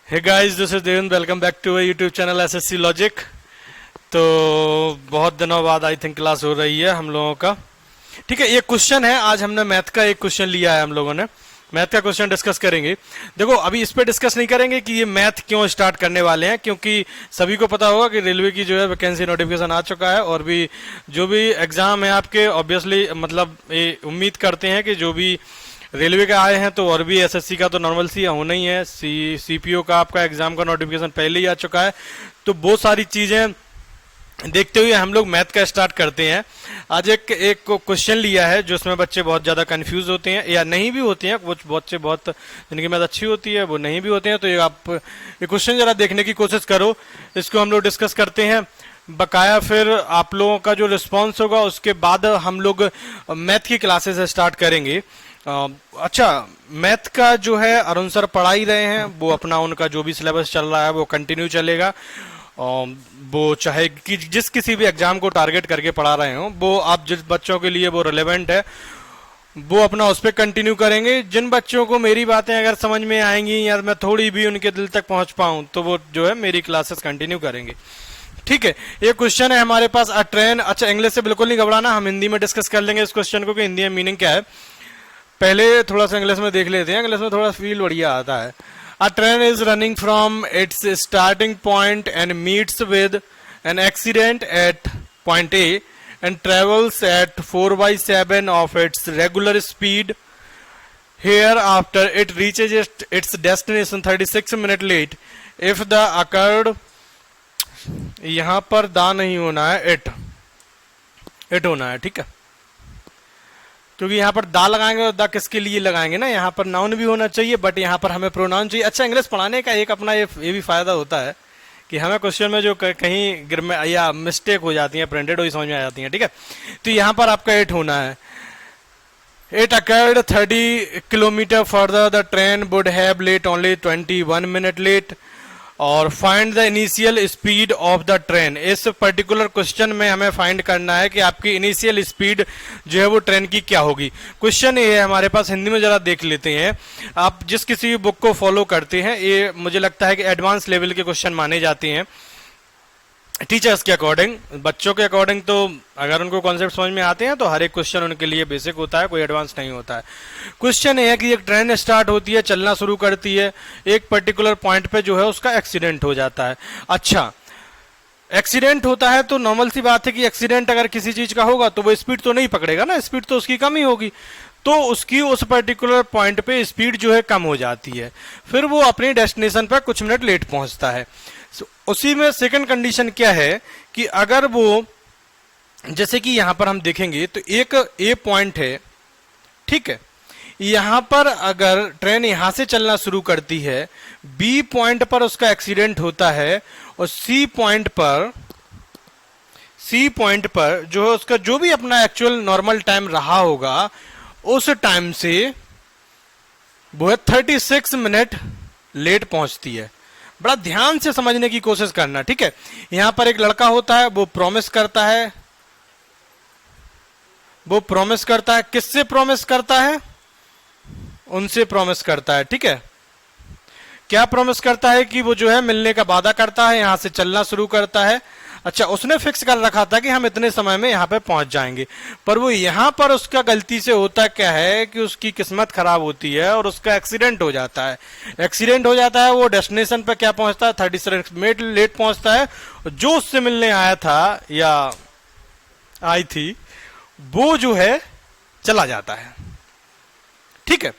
Hey guys, this is Devendra. Welcome back to YouTube channel SSC logic. तो बहुत दिनों बाद आई थिंक क्लास हो रही है हम लोगों का। ठीक है, ये क्वेश्चन है। आज हमने मैथ का एक क्वेश्चन लिया है, हम लोगों ने मैथ का क्वेश्चन डिस्कस करेंगे। देखो, अभी इस पे डिस्कस नहीं करेंगे कि ये मैथ क्यों स्टार्ट करने वाले हैं, क्योंकि सभी को पता होगा कि रेलवे की जो है वैकेंसी नोटिफिकेशन आ चुका है और भी जो भी एग्जाम है आपके, ऑब्वियसली मतलब ये उम्मीद करते हैं कि जो भी रेलवे का आए हैं तो और भी एसएससी का तो नॉर्मल सी होना ही है। सीपीओ का आपका एग्जाम का नोटिफिकेशन पहले ही आ चुका है। तो बहुत सारी चीजें देखते हुए हम लोग मैथ का स्टार्ट करते हैं। आज एक क्वेश्चन लिया है जो इसमें बच्चे बहुत ज्यादा कंफ्यूज होते हैं या नहीं भी होते हैं। कुछ बच्चे बहुत जिनकी मैथ अच्छी होती है वो नहीं भी होते हैं। तो ये आप ये क्वेश्चन जरा देखने की कोशिश करो, इसको हम लोग डिस्कस करते हैं बकाया। फिर आप लोगों का जो रिस्पॉन्स होगा उसके बाद हम लोग मैथ की क्लासेस स्टार्ट करेंगे। अच्छा, मैथ का जो है अरुण सर पढ़ा ही रहे हैं, वो अपना उनका जो भी सिलेबस चल रहा है वो कंटिन्यू चलेगा। वो चाहे कि जिस किसी भी एग्जाम को टारगेट करके पढ़ा रहे हो, वो आप जिस बच्चों के लिए वो रिलेवेंट है वो अपना उस पर कंटिन्यू करेंगे। जिन बच्चों को मेरी बातें अगर समझ में आएंगी या मैं थोड़ी भी उनके दिल तक पहुंच पाऊं तो वो जो है मेरी क्लासेस कंटिन्यू करेंगे। ठीक है, ये क्वेश्चन है हमारे पास अ ट्रेन। अच्छा, इंग्लिश से बिल्कुल नहीं घबराना, हम हिंदी में डिस्कस कर लेंगे इस क्वेश्चन को कि हिंदी में मीनिंग क्या है। पहले थोड़ा सा इंग्लिश में देख लेते हैं, इंग्लिश में थोड़ा फील बढ़िया आता है। A train is running from its starting point and meets with an accident at point A and travels at 4/7 of its regular speed. Here after it reaches its destination 36 minute late if the occurred, यहां पर दा नहीं होना है, it होना है। ठीक है, क्योंकि यहाँ पर दा लगाएंगे और दा किसके लिए लगाएंगे ना, यहाँ पर नाउन भी होना चाहिए बट यहाँ पर हमें प्रोनाउन चाहिए। अच्छा, इंग्लिश पढ़ाने का एक अपना ये भी फायदा होता है कि हमें क्वेश्चन में जो कहीं या मिस्टेक हो जाती है प्रिंटेड वही समझ में आ जाती है। ठीक है, तो यहाँ पर आपका इट होना है। It occurred 30 kilometer further. The train would have late only 21 minute late. और find the initial speed of the train. इस पर्टिकुलर क्वेश्चन में हमें फाइंड करना है कि आपकी इनिशियल स्पीड जो है वो ट्रेन की क्या होगी। क्वेश्चन ये है हमारे पास, हिंदी में जरा देख लेते हैं। आप जिस किसी भी बुक को फॉलो करते हैं, ये मुझे लगता है कि एडवांस लेवल के क्वेश्चन माने जाते हैं टीचर्स के अकॉर्डिंग। बच्चों के अकॉर्डिंग तो अगर उनको कॉन्सेप्ट समझ में आते हैं तो हर एक क्वेश्चन उनके लिए बेसिक होता है, कोई एडवांस नहीं होता है। क्वेश्चन ये है कि एक ट्रेन स्टार्ट होती है, चलना शुरू करती है, एक पर्टिकुलर पॉइंट पे जो है उसका एक्सीडेंट हो जाता है। अच्छा, एक्सीडेंट होता है तो नॉर्मल सी बात है कि एक्सीडेंट अगर किसी चीज का होगा तो वो स्पीड तो नहीं पकड़ेगा ना, स्पीड तो उसकी कम ही होगी। तो उसकी उस पर्टिकुलर पॉइंट पे स्पीड जो है कम हो जाती है, फिर वो अपनी डेस्टिनेशन पर कुछ मिनट लेट पहुंचता है। उसी में सेकंड कंडीशन क्या है कि अगर वो, जैसे कि यहां पर हम देखेंगे तो एक ए पॉइंट है, ठीक है, यहां पर अगर ट्रेन यहां से चलना शुरू करती है, बी पॉइंट पर उसका एक्सीडेंट होता है और सी पॉइंट पर जो है उसका जो भी अपना एक्चुअल नॉर्मल टाइम रहा होगा उस टाइम से वो है 36 मिनट लेट पहुंचती है। बड़ा ध्यान से समझने की कोशिश करना। ठीक है, यहां पर एक लड़का होता है, वो प्रॉमिस करता है, किससे प्रॉमिस करता है, उनसे प्रॉमिस करता है। ठीक है, क्या प्रॉमिस करता है कि वो जो है मिलने का वादा करता है, यहां से चलना शुरू करता है। अच्छा, उसने फिक्स कर रखा था कि हम इतने समय में यहां पे पहुंच जाएंगे, पर वो यहां पर उसका गलती से होता क्या है कि उसकी किस्मत खराब होती है और उसका एक्सीडेंट हो जाता है। वो डेस्टिनेशन पे क्या पहुंचता है, 36 मिनट लेट पहुंचता है। जो उससे मिलने आया था या आई थी वो जो है चला जाता है। ठीक है,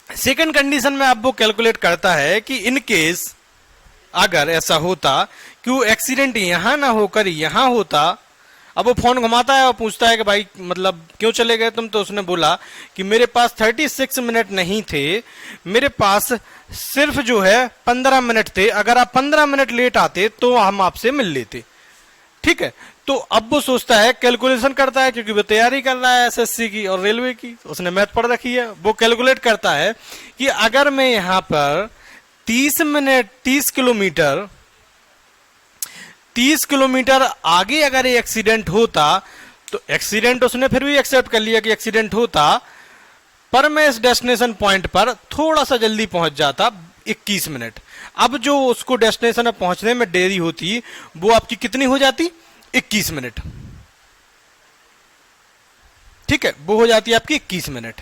सेकंड कंडीशन में अब वो कैलकुलेट करता है कि इन केस अगर ऐसा होता कि वो एक्सीडेंट यहां ना होकर यहां होता। अब वो फोन घुमाता है और पूछता है कि भाई मतलब क्यों चले गए तुम, तो उसने बोला कि मेरे पास 36 मिनट नहीं थे, मेरे पास सिर्फ जो है 15 मिनट थे, अगर आप 15 मिनट लेट आते तो हम आपसे मिल लेते। ठीक है, तो अब वो सोचता है, कैलकुलेशन करता है, क्योंकि वो तैयारी कर रहा है एसएससी की और रेलवे की, उसने मैथ पढ़ रखी है। वो कैलकुलेट करता है कि अगर मैं यहां पर 30 किलोमीटर आगे अगर ये एक्सीडेंट होता, तो एक्सीडेंट उसने फिर भी एक्सेप्ट कर लिया कि एक्सीडेंट होता, पर मैं इस डेस्टिनेशन पॉइंट पर थोड़ा सा जल्दी पहुंच जाता, 21 मिनट। अब जो उसको डेस्टिनेशन में पहुंचने में देरी होती वो आपकी कितनी हो जाती, 21 मिनट। ठीक है, वो हो जाती है आपकी 21 मिनट।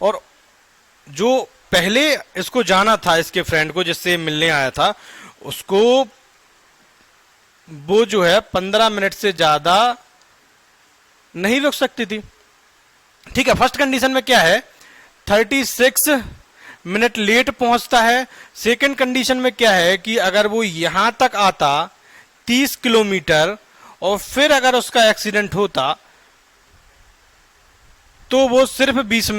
और जो पहले इसको जाना था, इसके फ्रेंड को जिससे मिलने आया था, उसको वो जो है 15 मिनट से ज्यादा नहीं रुक सकती थी। ठीक है, फर्स्ट कंडीशन में क्या है, 36 मिनट लेट पहुंचता है। सेकंड कंडीशन में क्या है कि अगर वो यहां तक आता 30 किलोमीटर और फिर अगर उसका एक्सीडेंट होता तो वो सिर्फ 21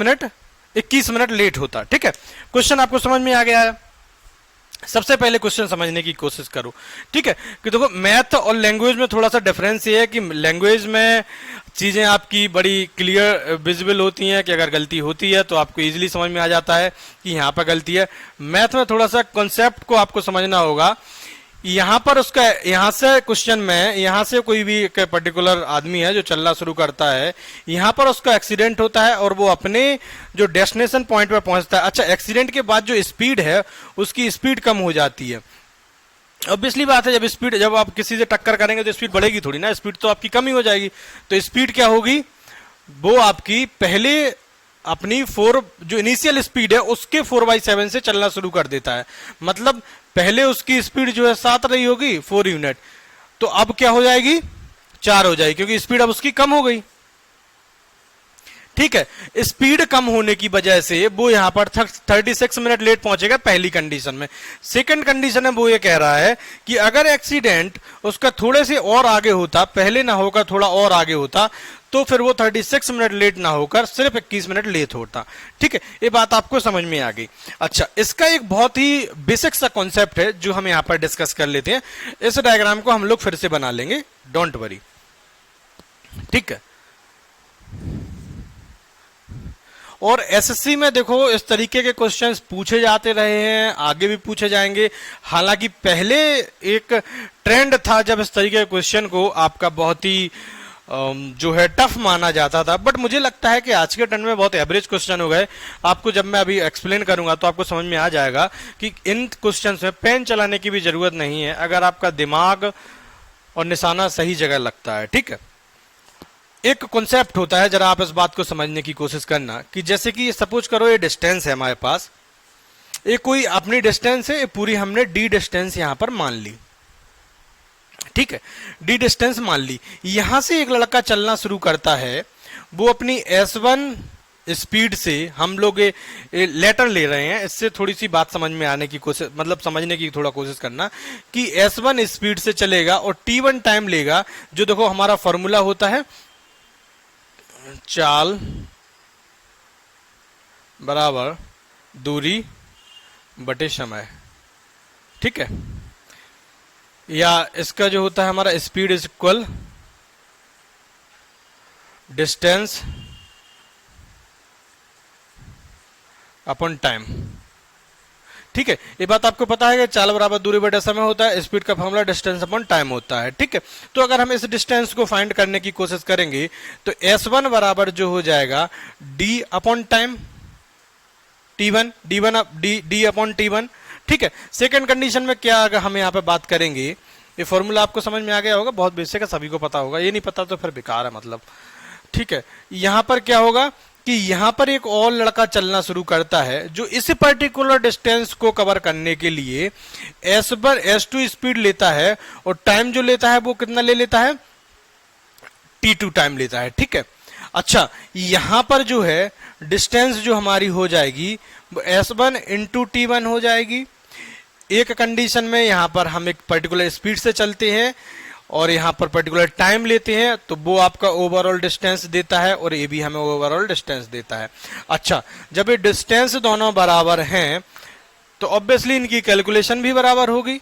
मिनट लेट होता। ठीक है, क्वेश्चन आपको समझ में आ गया है। सबसे पहले क्वेश्चन समझने की कोशिश करो। ठीक है, कि देखो मैथ और लैंग्वेज में थोड़ा सा डिफरेंस ये है कि लैंग्वेज में चीजें आपकी बड़ी क्लियर विजिबल होती हैं कि अगर गलती होती है तो आपको इजीली समझ में आ जाता है कि यहां पर गलती है। मैथ में थोड़ा सा कॉन्सेप्ट को आपको समझना होगा। यहां पर उसका, यहां से क्वेश्चन में, यहां से कोई भी एक पर्टिकुलर आदमी है जो चलना शुरू करता है, यहां पर उसका एक्सीडेंट होता है और वो अपने जो डेस्टिनेशन पॉइंट पर पहुंचता है। अच्छा, एक्सीडेंट के बाद जो स्पीड है उसकी स्पीड कम हो जाती है। ऑब्वियसली बात है, जब आप किसी से टक्कर करेंगे तो स्पीड बढ़ेगी थोड़ी ना, स्पीड तो आपकी कम ही हो जाएगी। तो स्पीड क्या होगी, वो आपकी पहले अपनी जो इनिशियल स्पीड है उसके 4/7 से चलना शुरू कर देता है। मतलब पहले उसकी स्पीड जो है 7 रही होगी 4 यूनिट, तो अब क्या हो जाएगी 4 हो जाएगी, क्योंकि स्पीड अब उसकी कम हो गई। ठीक है, स्पीड कम होने की वजह से वो यहां पर 36 मिनट लेट पहुंचेगा पहली कंडीशन में। सेकंड कंडीशन में वो ये कह रहा है कि अगर एक्सीडेंट उसका थोड़े से और आगे होता, पहले ना होकर थोड़ा और आगे होता, तो फिर वो 36 मिनट लेट ना होकर सिर्फ 21 मिनट लेट होता। ठीक है, ये बात आपको समझ में आ गई। अच्छा, इसका एक बहुत ही बेसिक सा कॉन्सेप्ट है जो हम यहां पर डिस्कस कर लेते हैं। इस डायग्राम को हम लोग फिर से बना लेंगे, डोंट वरी। ठीक है, और एसएससी में देखो इस तरीके के क्वेश्चंस पूछे जाते रहे हैं, आगे भी पूछे जाएंगे। हालांकि पहले एक ट्रेंड था जब इस तरीके के क्वेश्चन को आपका बहुत ही जो है टफ माना जाता था, बट मुझे लगता है कि आज के ट्रेंड में बहुत एवरेज क्वेश्चन हो गए। आपको जब मैं अभी एक्सप्लेन करूंगा तो आपको समझ में आ जाएगा कि इन क्वेश्चंस में पेन चलाने की भी जरूरत नहीं है, अगर आपका दिमाग और निशाना सही जगह लगता है। ठीक है, एक कॉन्सेप्ट होता है, जरा आप इस बात को समझने की कोशिश करना कि जैसे कि सपोज करो ये डिस्टेंस है हमारे पास, ये कोई अपनी डिस्टेंस है, ये पूरी हमने डी डिस्टेंस यहां पर मान ली। ठीक है, डी डिस्टेंस मान ली। यहां से एक लड़का चलना शुरू करता है, वो अपनी S1 स्पीड से, हम लोग लेटर ले रहे हैं, इससे थोड़ी सी बात समझ में आने की कोशिश, मतलब समझने की थोड़ा कोशिश करना कि S1 स्पीड से चलेगा और T1 टाइम लेगा। जो देखो हमारा फॉर्मूला होता है चाल बराबर दूरी बटे समय। ठीक है, या इसका जो होता है हमारा speed is equal distance upon time. ठीक है, ये बात आपको पता है कि चाल बराबर दूरी बटे समय होता है, स्पीड का फॉर्मूला डिस्टेंस अपॉन टाइम होता है। ठीक है, तो अगर हम इस डिस्टेंस को फाइंड करने की कोशिश करेंगे तो S1 बराबर जो हो जाएगा d upon time, T1 d upon T1। ठीक है, सेकंड कंडीशन में क्या अगर हम यहाँ पे बात करेंगे, ये फॉर्मूला आपको समझ में आ गया होगा, बहुत बेसिक है, सभी को पता होगा, ये नहीं पता तो फिर बेकार है मतलब। ठीक है, यहां पर क्या होगा कि यहां पर एक और लड़का चलना शुरू करता है जो इस पर्टिकुलर डिस्टेंस को कवर करने के लिए S2 स्पीड लेता है, और टाइम जो लेता है वो कितना ले लेता है, T2 टाइम लेता है। ठीक है, अच्छा यहां पर जो है डिस्टेंस जो हमारी हो जाएगी वो S1 इंटू T1 हो जाएगी। एक कंडीशन में यहां पर हम एक पर्टिकुलर स्पीड से चलते हैं और यहां पर पर्टिकुलर टाइम लेते हैं, तो वो आपका ओवरऑल डिस्टेंस देता है और ये भी हमें ओवरऑल डिस्टेंस देता है। अच्छा, जब ये डिस्टेंस दोनों बराबर हैं तो ऑब्वियसली इनकी कैलकुलेशन भी बराबर होगी।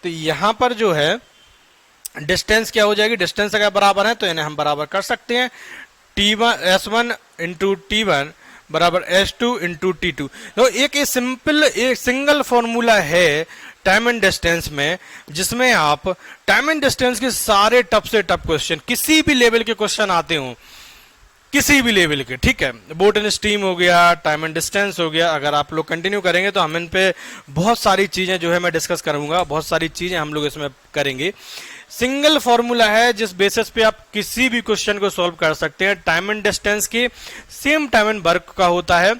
तो यहां पर जो है डिस्टेंस क्या हो जाएगी, डिस्टेंस अगर बराबर है तो इन्हें हम बराबर कर सकते हैं, S1 इंटू T1 बराबर S2 इंटू T2। तो एक सिंपल एक सिंगल फॉर्मूला है टाइम एंड डिस्टेंस में, जिसमें आप टाइम एंड डिस्टेंस के सारे टफ से टफ क्वेश्चन, किसी भी लेवल के क्वेश्चन आते हो, किसी भी लेवल के, ठीक है। बोट एंड स्टीम हो गया, टाइम एंड डिस्टेंस हो गया। अगर आप लोग कंटिन्यू करेंगे तो हम इन पे बहुत सारी चीजें जो है मैं डिस्कस करूंगा, बहुत सारी चीजें हम लोग इसमें करेंगे। सिंगल फॉर्मूला है जिस बेसिस पे आप किसी भी क्वेश्चन को सॉल्व कर सकते हैं। टाइम एंड डिस्टेंस के सेम टाइम एंड वर्क का होता है,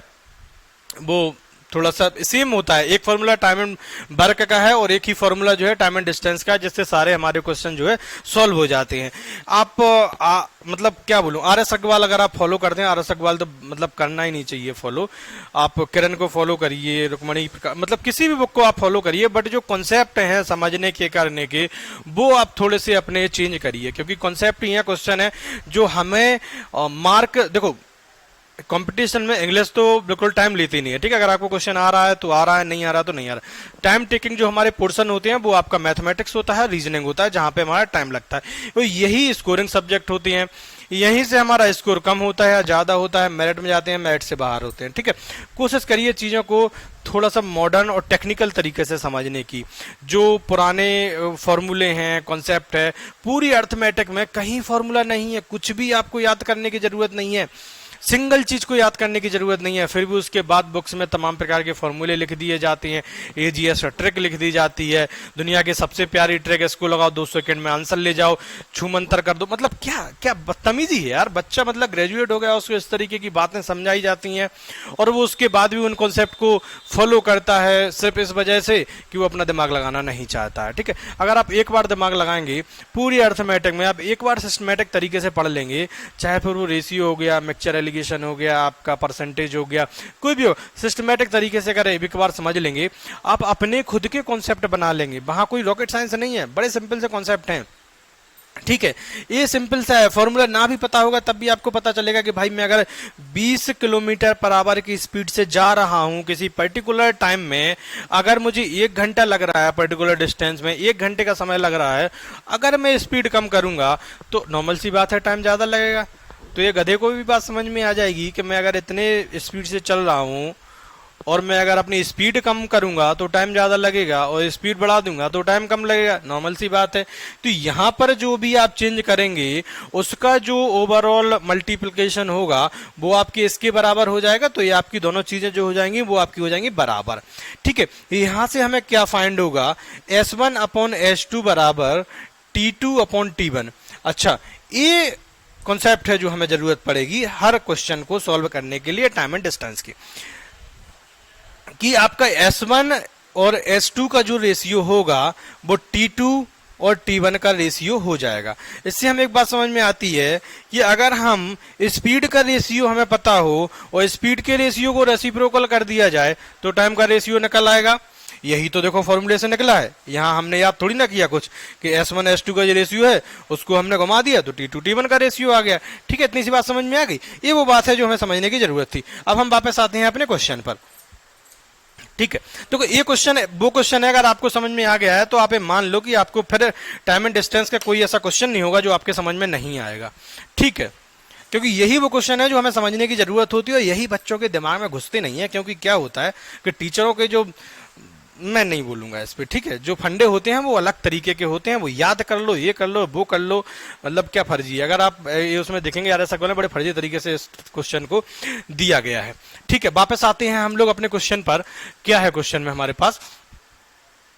वो थोड़ा सा सेम होता है। एक फॉर्मूला टाइम एंड वर्क का है और एक ही फॉर्मूला जो है टाइम एंड डिस्टेंस का है, जिससे सारे हमारे क्वेश्चन जो है सॉल्व हो जाते हैं। आप मतलब क्या बोलूं, आर एस अग्रवाल अगर आप फॉलो करते हैं, आर एस अग्रवाल तो मतलब करना ही नहीं चाहिए फॉलो। आप किरण को फॉलो करिए, रुक्मणी, मतलब किसी भी बुक को आप फॉलो करिए, बट जो कॉन्सेप्ट हैं समझने के करने के, वो आप थोड़े से अपने चेंज करिए, क्योंकि कॉन्सेप्ट यह क्वेश्चन है जो हमें मार्क, देखो कंपटीशन में इंग्लिश तो बिल्कुल टाइम लेती नहीं है, ठीक है। अगर आपको क्वेश्चन आ रहा है तो आ रहा है, नहीं आ रहा तो नहीं आ रहा। टाइम टेकिंग जो हमारे पोर्शन होते हैं वो आपका मैथमेटिक्स होता है, रीजनिंग होता है, जहां पे हमारा टाइम लगता है। तो यही स्कोरिंग सब्जेक्ट होती हैं, यहीं से हमारा स्कोर कम होता है या ज्यादा होता है, मेरिट में जाते हैं, मेरिट से बाहर होते हैं, ठीक है। कोशिश करिए चीजों को थोड़ा सा मॉडर्न और टेक्निकल तरीके से समझने की। जो पुराने फॉर्मूले हैं, कॉन्सेप्ट है, पूरी अर्थमेटिक में कहीं फॉर्मूला नहीं है, कुछ भी आपको याद करने की जरूरत नहीं है, सिंगल चीज को याद करने की जरूरत नहीं है। फिर भी उसके बाद बुक्स में तमाम प्रकार के फॉर्मूले लिख दिए जाते हैं, एजीएस ट्रिक लिख दी जाती है, दुनिया की सबसे प्यारी ट्रिक, इसको लगाओ 2 सेकंड में आंसर ले जाओ, छूमंतर कर दो। मतलब क्या क्या बदतमीजी है यार। बच्चा मतलब ग्रेजुएट हो गया, उसको इस तरीके की बातें समझाई जाती हैं और वो उसके बाद भी उन कॉन्सेप्ट को फॉलो करता है सिर्फ इस वजह से कि वो अपना दिमाग लगाना नहीं चाहता है, ठीक है। अगर आप एक बार दिमाग लगाएंगे पूरी अर्थमेटिक में, आप एक बार सिस्टमेटिक तरीके से पढ़ लेंगे, चाहे फिर वो रेशियो हो गया, मिक्सचर हो गया, आपका परसेंटेज हो गया, कोई भी हो, सिस्टमेटिक तरीके से अगर एक बार समझ लेंगे, आप अपने खुद के कॉन्सेप्ट बना लेंगे। वहां कोई रॉकेट साइंस नहीं है, बड़े सिंपल से कॉन्सेप्ट हैं, ठीक है। ये सिंपल सा है, फॉर्मूला ना भी पता होगा तब भी आपको पता चलेगा कि भाई मैं अगर 20 किलोमीटर पर आवर की स्पीड से जा रहा हूं किसी पर्टिकुलर टाइम में, अगर मुझे 1 घंटा लग रहा है, पर्टिकुलर डिस्टेंस में 1 घंटे का समय लग रहा है, अगर मैं स्पीड कम करूंगा तो नॉर्मल सी बात है टाइम ज्यादा लगेगा। तो ये गधे को भी बात समझ में आ जाएगी कि मैं अगर इतने स्पीड से चल रहा हूं और मैं अगर अपनी स्पीड कम करूंगा तो टाइम ज्यादा लगेगा, और स्पीड बढ़ा दूंगा तो टाइम कम लगेगा, नॉर्मल सी बात है। तो यहां पर जो भी आप चेंज करेंगे उसका जो ओवरऑल मल्टीप्लिकेशन होगा वो आपके इसके बराबर हो जाएगा। तो ये आपकी दोनों चीजें जो हो जाएंगी वो आपकी हो जाएंगी बराबर, ठीक है। यहां से हमें क्या फाइंड होगा, S1 अपॉन S2 बराबर T2 अपॉन T1। अच्छा, ये कॉन्सेप्ट है जो हमें जरूरत पड़ेगी हर क्वेश्चन को सॉल्व करने के लिए टाइम एंड डिस्टेंस की, कि आपका S1 और S2 का जो रेशियो होगा वो T2 और T1 का रेशियो हो जाएगा। इससे हमें एक बात समझ में आती है कि अगर हम स्पीड का रेशियो हमें पता हो और स्पीड के रेशियो को रेसिप्रोकल कर दिया जाए तो टाइम का रेशियो निकल आएगा। यही तो देखो फॉर्मूले से निकला है, यहां हमने याद थोड़ी ना किया कुछ कि S1 S2 का जो रेशियो है उसको हमने घुमा दिया तो T2 T1 का रेशियो आ गया, ठीक है। इतनी सी बात समझ में आ गई। ये वो बात है जो हमें समझने की जरूरत थी। अब हम वापस आते हैं अपने क्वेश्चन पर, ठीक है। तो ये क्वेश्चन वो क्वेश्चन है, अगर आपको समझ में आ गया है तो आप ये मान लो कि आपको फिर टाइम एंड डिस्टेंस का कोई ऐसा क्वेश्चन नहीं होगा जो आपके समझ में नहीं आएगा, ठीक है। क्योंकि यही वो क्वेश्चन है जो हमें समझने की जरूरत होती है और यही बच्चों के दिमाग में घुसते नहीं है। क्योंकि क्या होता है कि टीचरों के जो, मैं नहीं बोलूंगा इस पे, ठीक है, जो फंडे होते हैं वो अलग तरीके के होते हैं, वो याद कर लो, ये कर लो, वो कर लो, मतलब क्या फर्जी है। अगर आप ये उसमें देखेंगे यार ऐसा बड़े फर्जी तरीके से इस क्वेश्चन को दिया गया है, ठीक है। वापस आते हैं हम लोग अपने क्वेश्चन पर। क्या है क्वेश्चन में हमारे पास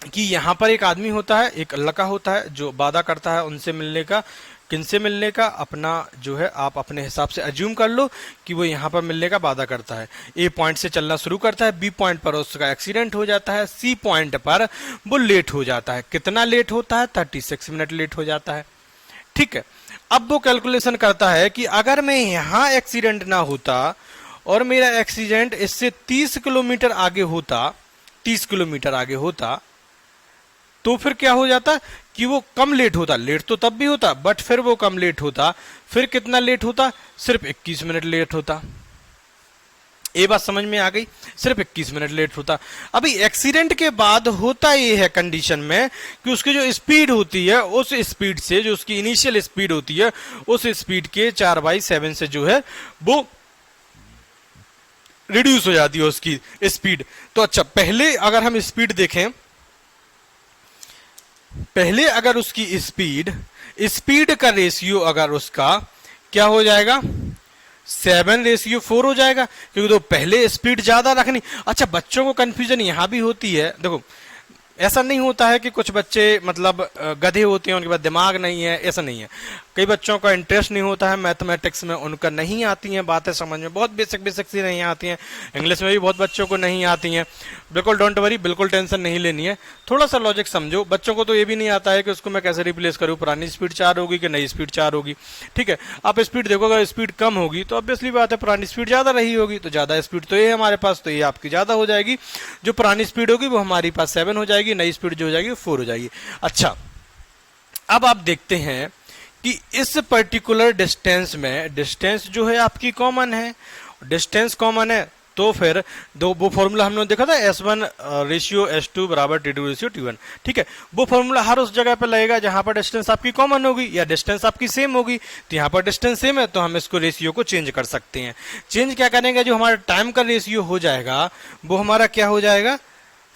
कि यहाँ पर एक आदमी होता है, एक लड़का होता है जो वादा करता है उनसे मिलने का। किनसे मिलने का, अपना जो है आप अपने हिसाब से अज्यूम कर लो कि वो यहाँ पर मिलने का वादा करता है। ए पॉइंट से चलना शुरू करता है, बी पॉइंट पर उसका एक्सीडेंट हो जाता है, सी पॉइंट पर वो लेट हो जाता है। कितना लेट होता है, 36 मिनट लेट हो जाता है, ठीक है। अब वो कैलकुलेशन करता है कि अगर मैं यहाँ एक्सीडेंट ना होता और मेरा एक्सीडेंट इससे 30 किलोमीटर आगे होता, 30 किलोमीटर आगे होता, तो फिर क्या हो जाता कि वो कम लेट होता। लेट तो तब भी होता बट फिर वो कम लेट होता। फिर कितना लेट होता, सिर्फ 21 मिनट लेट होता। ये बात समझ में आ गई, सिर्फ 21 मिनट लेट होता। अभी एक्सीडेंट के बाद होता ये है कंडीशन में कि उसकी जो स्पीड होती है उस स्पीड से, जो उसकी इनिशियल स्पीड होती है उस स्पीड के 4/7 से जो है वो रिड्यूस हो जाती है उसकी स्पीड। तो अच्छा, पहले अगर हम स्पीड देखें, पहले अगर उसकी स्पीड का रेशियो अगर उसका क्या हो जाएगा, 7:4 हो जाएगा, क्योंकि तो पहले स्पीड ज्यादा रखनी। अच्छा, बच्चों को कंफ्यूजन यहां भी होती है, देखो ऐसा नहीं होता है कि कुछ बच्चे मतलब गधे होते हैं, उनके पास दिमाग नहीं है, ऐसा नहीं है। कई बच्चों का इंटरेस्ट नहीं होता है मैथमेटिक्स में, उनका नहीं आती हैं बातें समझ में, बहुत बेसिक बेसिक सी नहीं आती हैं। इंग्लिश में भी बहुत बच्चों को नहीं आती हैं। बिल्कुल डोंट वरी, बिल्कुल टेंशन नहीं लेनी है, थोड़ा सा लॉजिक समझो। बच्चों को तो ये भी नहीं आता है कि उसको मैं कैसे रिप्लेस करूँ, पुरानी स्पीड 4 होगी कि नई स्पीड 4 होगी। ठीक है, आप स्पीड देखो, अगर स्पीड कम होगी तो ऑब्वियसली बात है पुरानी स्पीड ज्यादा रही होगी, तो ज्यादा स्पीड तो ये है हमारे पास, तो ये आपकी ज्यादा हो जाएगी। जो पुरानी स्पीड होगी वो हमारी पास 7 हो जाएगी, नई स्पीड जो हो जाएगी 4 हो जाएगी। अच्छा, अब आप देखते हैं कि इस पर्टिकुलर डिस्टेंस में डिस्टेंस जो है आपकी कॉमन है, डिस्टेंस कॉमन है, तो फिर दो वो फॉर्मूला हमने देखा था S1 रेशियो S2 बराबर T2 रेशियो T1। ठीक है, वो फॉर्मूला हर उस जगह पे लगेगा जहां पर डिस्टेंस आपकी कॉमन होगी या डिस्टेंस आपकी सेम होगी। तो यहाँ पर डिस्टेंस सेम है तो हम इसको रेशियो को चेंज कर सकते हैं। चेंज क्या करेंगे, जो हमारा टाइम का रेशियो हो जाएगा वो हमारा क्या हो जाएगा,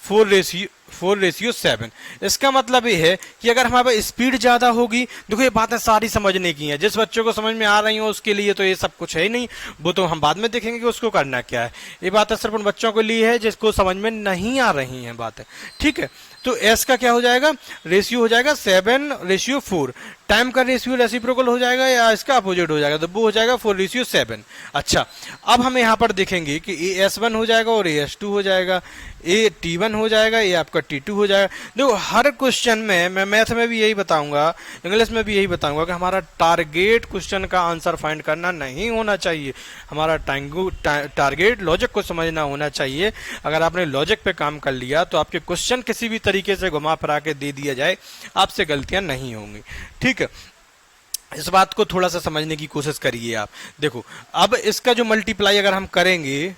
4:7। इसका मतलब ये है कि अगर हमारे पास स्पीड ज्यादा होगी, देखो ये बातें सारी समझने की हैं, जिस बच्चों को समझ में आ रही हो उसके लिए तो ये सब कुछ है ही नहीं, वो तो हम बाद में देखेंगे कि उसको करना क्या है। ये बातें सिर्फ उन बच्चों के लिए है जिसको समझ में नहीं आ रही हैं बातें। ठीक है, तो एस का क्या हो जाएगा, रेशियो हो जाएगा 7:4। टाइम का रेशियो रेसिप्रोकल हो जाएगा या इसका अपोजिट हो जाएगा, तो वो हो जाएगा 4:7। अच्छा, अब हम यहाँ पर देखेंगे कि ए S1 हो जाएगा और ए S2 हो जाएगा, ए T1 हो जाएगा, ये आपका T2 हो जाएगा। देखो हर क्वेश्चन में मैं मैथ में भी यही बताऊंगा, इंग्लिश में भी यही बताऊंगा कि हमारा टारगेट क्वेश्चन का आंसर फाइंड करना नहीं होना चाहिए, हमारा टारगेट लॉजिक को समझना होना चाहिए। अगर आपने लॉजिक पे काम कर लिया तो आपके क्वेश्चन किसी भी तरीके से घुमा फिरा के दे दिया जाए, आपसे गलतियां नहीं होंगी। ठीक है, इस बात को थोड़ा सा समझने की कोशिश करिए आप। देखो अब इसका जो मल्टीप्लाई अगर हम करेंगे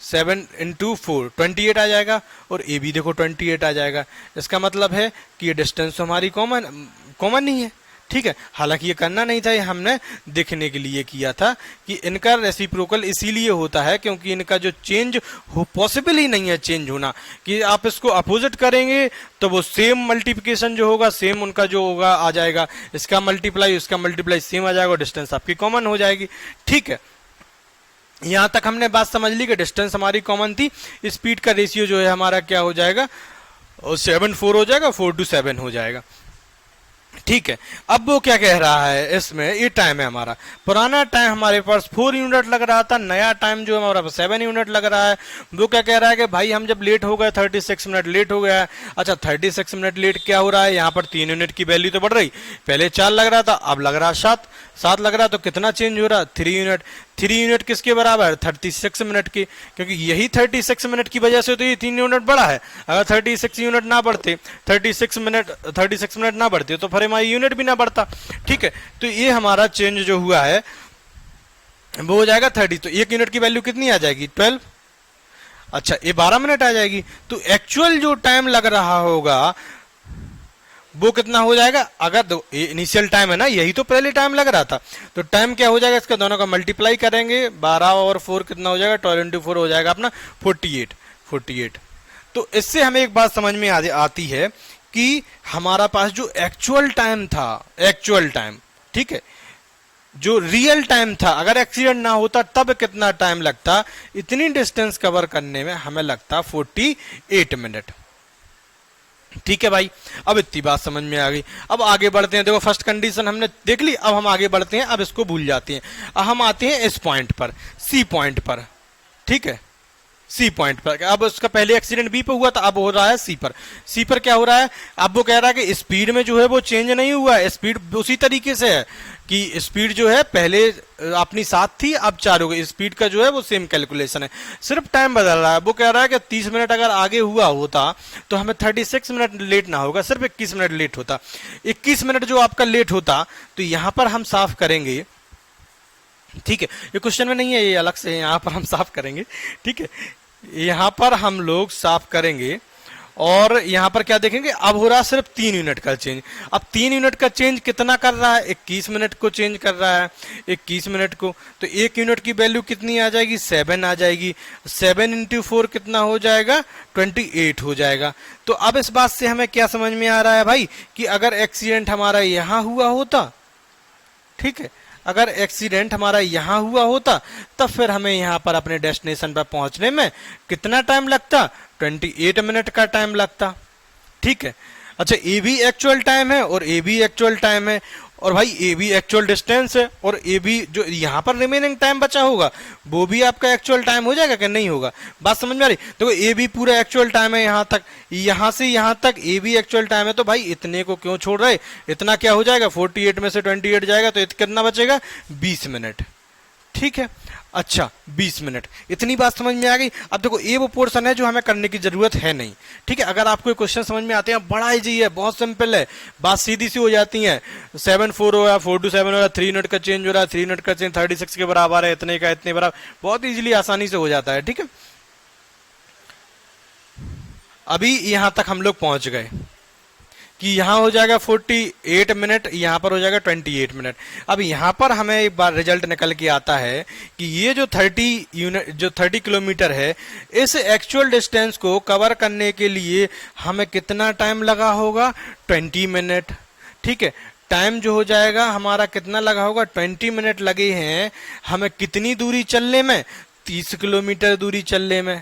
7 × 4 28 आ जाएगा, और ए भी देखो 28 आ जाएगा। इसका मतलब है कि ये डिस्टेंस हमारी कॉमन नहीं है। ठीक है, हालांकि ये करना नहीं था, ये हमने देखने के लिए किया था कि इनका रेसिप्रोकल इसीलिए होता है क्योंकि इनका जो चेंज हो पॉसिबल ही नहीं है चेंज होना, कि आप इसको अपोजिट करेंगे तो वो सेम मल्टीप्लिकेशन जो होगा सेम उनका जो होगा आ जाएगा, इसका मल्टीप्लाई उसका मल्टीप्लाई सेम आ जाएगा, डिस्टेंस आपकी कॉमन हो जाएगी। ठीक है, यहां तक हमने बात समझ ली कि डिस्टेंस हमारी कॉमन थी, स्पीड का रेशियो जो है हमारा क्या हो जाएगा, 7:4 हो जाएगा, 4:7 हो जाएगा। ठीक है, अब वो क्या कह रहा है इसमें, ये टाइम है हमारा, पुराना टाइम हमारे पास 4 यूनिट लग रहा था, नया टाइम जो हमारा 7 यूनिट लग रहा है। वो क्या कह रहा है कि भाई हम जब लेट हो गए 36 मिनट लेट हो गया है। अच्छा 36 मिनट लेट क्या हो रहा है, यहाँ पर 3 यूनिट की वैल्यू तो बढ़ रही, पहले 4 लग रहा था अब लग रहा 7 लग रहा, तो कितना चेंज हो रहा, 3 यूनिट। 3 यूनिट किसके बराबर है, 36 मिनट के, क्योंकि यही 36 मिनट की वजह से तो ये 3 यूनिट बढ़ा है। अगर 36 यूनिट ना बढ़ते, 36 मिनट ना बढ़ते तो फिर हमारी यूनिट भी ना बढ़ता। ठीक है, तो ये हमारा चेंज जो हुआ है वो हो जाएगा 30, तो 1 यूनिट की वैल्यू कितनी आ जाएगी, 12। अच्छा ये 12 मिनट आ जाएगी, तो एक्चुअल जो टाइम लग रहा होगा वो कितना हो जाएगा, अगर इनिशियल टाइम है ना, यही तो पहले टाइम लग रहा था, तो टाइम क्या हो जाएगा, इसका दोनों का मल्टीप्लाई करेंगे, 12 और 4 कितना हो जाएगा, 12 × 4 हो जाएगा अपना 48। तो इससे हमें एक बात समझ में आती है कि हमारा पास जो एक्चुअल टाइम था, एक्चुअल टाइम, ठीक है, जो रियल टाइम था, अगर एक्सीडेंट ना होता तब कितना टाइम लगता, इतनी डिस्टेंस कवर करने में हमें लगता 48 मिनट। ठीक है भाई, अब इतनी बात समझ में आ गई। अब आगे बढ़ते हैं, देखो फर्स्ट कंडीशन हमने देख ली, अब हम आगे बढ़ते हैं, अब इसको भूल जाते हैं। अब हम आते हैं इस पॉइंट पर, सी पॉइंट पर। ठीक है, सी पॉइंट पर, अब उसका पहले एक्सीडेंट बी पे हुआ था, अब हो रहा है सी पर। सी पर क्या हो रहा है, अब वो कह रहा है कि स्पीड में जो है वो चेंज नहीं हुआ है, स्पीड उसी तरीके से है कि स्पीड जो है पहले अपनी 7 थी अब 4 हो गई, स्पीड का जो है वो सेम कैलकुलेशन है, सिर्फ टाइम बदल रहा है। वो कह रहा है कि 30 मिनट अगर आगे हुआ होता तो हमें 36 मिनट लेट ना होगा, सिर्फ 21 मिनट लेट होता। 21 मिनट जो आपका लेट होता, तो यहां पर हम साफ करेंगे। ठीक है, ये क्वेश्चन में नहीं है, ये अलग से है, यहां पर हम साफ करेंगे। ठीक है, यहां पर हम लोग साफ करेंगे और यहां पर क्या देखेंगे, अब हो रहा है सिर्फ 3 यूनिट का चेंज। अब 3 यूनिट का चेंज कितना कर रहा है, 21 मिनट को चेंज कर रहा है, 21 मिनट को, तो 1 यूनिट की वैल्यू कितनी आ जाएगी, 7 आ जाएगी। 7 × 4 कितना हो जाएगा, 28 हो जाएगा। तो अब इस बात से हमें क्या समझ में आ रहा है भाई, कि अगर एक्सीडेंट हमारा यहां हुआ होता, ठीक है, अगर एक्सीडेंट हमारा यहाँ हुआ होता तब फिर हमें यहाँ पर अपने डेस्टिनेशन पर पहुंचने में कितना टाइम लगता, 28 मिनट का टाइम लगता। ठीक है, अच्छा ए भी एक्चुअल टाइम है और ए भी एक्चुअल टाइम है, और भाई ए भी एक्चुअल डिस्टेंस है, और ए भी जो यहाँ पर रिमेनिंग टाइम बचा होगा वो भी आपका एक्चुअल टाइम हो जाएगा कि नहीं होगा। बात समझ में आ रही? देखो ए भी पूरा एक्चुअल टाइम है, यहाँ तक, यहाँ से यहाँ तक ए भी एक्चुअल टाइम है, तो भाई इतने को क्यों छोड़ रहे, इतना क्या हो जाएगा, 48 में से 28 जाएगा तो कितना बचेगा, 20 मिनट। ठीक है, अच्छा 20 मिनट, इतनी बात समझ में आ गई। अब देखो ये वो पोर्शन है जो हमें करने की जरूरत है नहीं। ठीक है, अगर आपको क्वेश्चन समझ में आते हैं, बड़ा इजी है, बहुत सिंपल है, बात सीधी सी हो जाती है। 7-4 हो रहा, 4-7 हो रहा, 3 मिनट का चेंज हो रहा है, 3 मिनट का चेंज 36 के बराबर है, इतने का इतने बराबर, बहुत इजीली आसानी से हो जाता है। ठीक है, अभी यहां तक हम लोग पहुंच गए कि यहाँ हो जाएगा 48 मिनट, यहाँ पर हो जाएगा 28 मिनट। अब यहाँ पर हमें एक बार रिजल्ट निकल के आता है कि ये जो 30 किलोमीटर है, इस एक्चुअल डिस्टेंस को कवर करने के लिए हमें कितना टाइम लगा होगा, 20 मिनट। ठीक है, टाइम जो हो जाएगा हमारा कितना लगा होगा, 20 मिनट लगे हैं हमें कितनी दूरी चलने में, 30 किलोमीटर दूरी चलने में।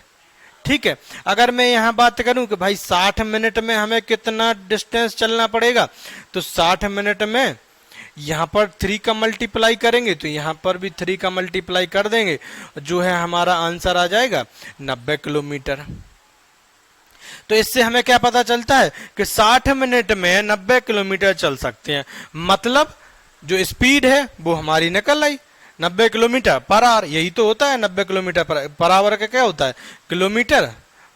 ठीक है, अगर मैं यहाँ बात करूं कि भाई 60 मिनट में हमें कितना डिस्टेंस चलना पड़ेगा, तो 60 मिनट में यहाँ पर 3 का मल्टीप्लाई करेंगे तो यहाँ पर भी 3 का मल्टीप्लाई कर देंगे, जो है हमारा आंसर आ जाएगा 90 किलोमीटर। तो इससे हमें क्या पता चलता है कि 60 मिनट में 90 किलोमीटर चल सकते हैं, मतलब जो स्पीड है वो हमारी निकल आई 90 किलोमीटर पर आवर। यही तो होता है 90 किलोमीटर पर आवर का क्या होता है, किलोमीटर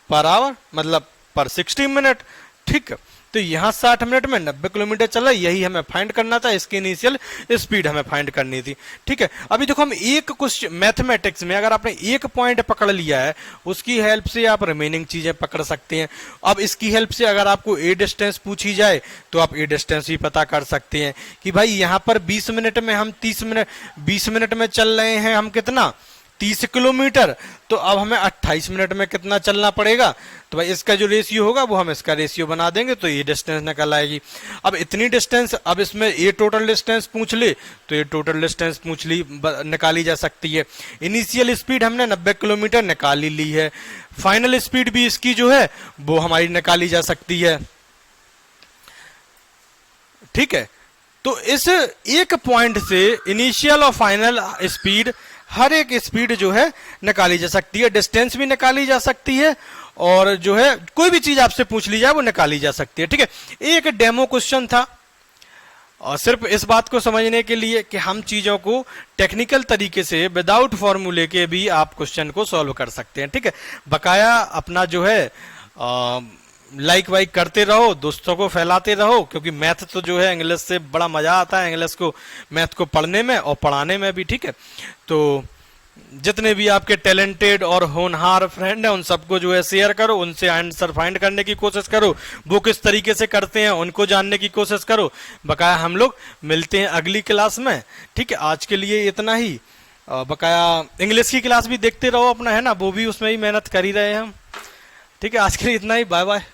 पर आवर, मतलब पर 60 मिनट। ठीक है, तो यहाँ 60 मिनट में 90 किलोमीटर चला, यही हमें फाइंड करना था, इसकी इनिशियल स्पीड हमें फाइंड करनी थी। ठीक है, अभी देखो हम एक क्वेश्चन मैथमेटिक्स में अगर आपने एक पॉइंट पकड़ लिया है, उसकी हेल्प से आप रिमेनिंग चीजें पकड़ सकते हैं। अब इसकी हेल्प से अगर आपको ए डिस्टेंस पूछी जाए तो आप ए डिस्टेंस भी पता कर सकते हैं कि भाई यहाँ पर 20 मिनट में हम 20 मिनट में चल रहे हैं हम कितना, 30 किलोमीटर, तो अब हमें 28 मिनट में कितना चलना पड़ेगा, तो भाई इसका जो रेशियो होगा वो हम इसका रेशियो बना देंगे तो ये डिस्टेंस निकल आएगी। अब इतनी डिस्टेंस, अब इसमें ये टोटल डिस्टेंस पूछ ले तो ये टोटल डिस्टेंस निकाली जा सकती है। इनिशियल स्पीड हमने 90 किलोमीटर निकाली ली है, फाइनल स्पीड भी इसकी जो है वो हमारी निकाली जा सकती है। ठीक है, तो इस एक पॉइंट से इनिशियल और फाइनल स्पीड, हर एक स्पीड जो है निकाली जा सकती है, डिस्टेंस भी निकाली जा सकती है, और जो है कोई भी चीज आपसे पूछ ली जाए वो निकाली जा सकती है। ठीक है, एक डेमो क्वेश्चन था, और सिर्फ इस बात को समझने के लिए कि हम चीजों को टेक्निकल तरीके से विदाउट फॉर्मूले के भी आप क्वेश्चन को सॉल्व कर सकते हैं। ठीक है, बकाया अपना जो है लाइक वाइक करते रहो, दोस्तों को फैलाते रहो, क्योंकि मैथ तो जो है इंग्लिश से बड़ा मजा आता है, इंग्लिश को मैथ को पढ़ने में और पढ़ाने में भी। ठीक है, तो जितने भी आपके टैलेंटेड और होनहार फ्रेंड हैं उन सबको जो है शेयर करो, उनसे आंसर फाइंड करने की कोशिश करो, वो किस तरीके से करते हैं उनको जानने की कोशिश करो। बकाया हम लोग मिलते हैं अगली क्लास में। ठीक है, आज के लिए इतना ही। बकाया इंग्लिश की क्लास भी देखते रहो अपना, है ना, वो भी उसमें ही मेहनत कर ही रहे हैं हम। ठीक है, आज के लिए इतना ही, बाय बाय।